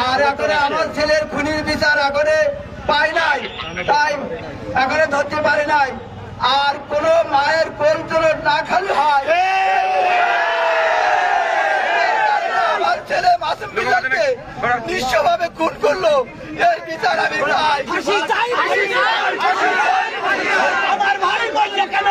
আর এখনো আমার ছেলের খুনির বিচার এখনো পাই নাই, তাই এখনো ধরতে পারে নাই। আর কোন মায়ের কোল তোলন না খালি হয়, আমার ছেলে মাসুম বিল্লাহকে নিঃস্বভাবে খুন করলো, এর বিচার আমি চাই। আমার ভাই বলছে কেন?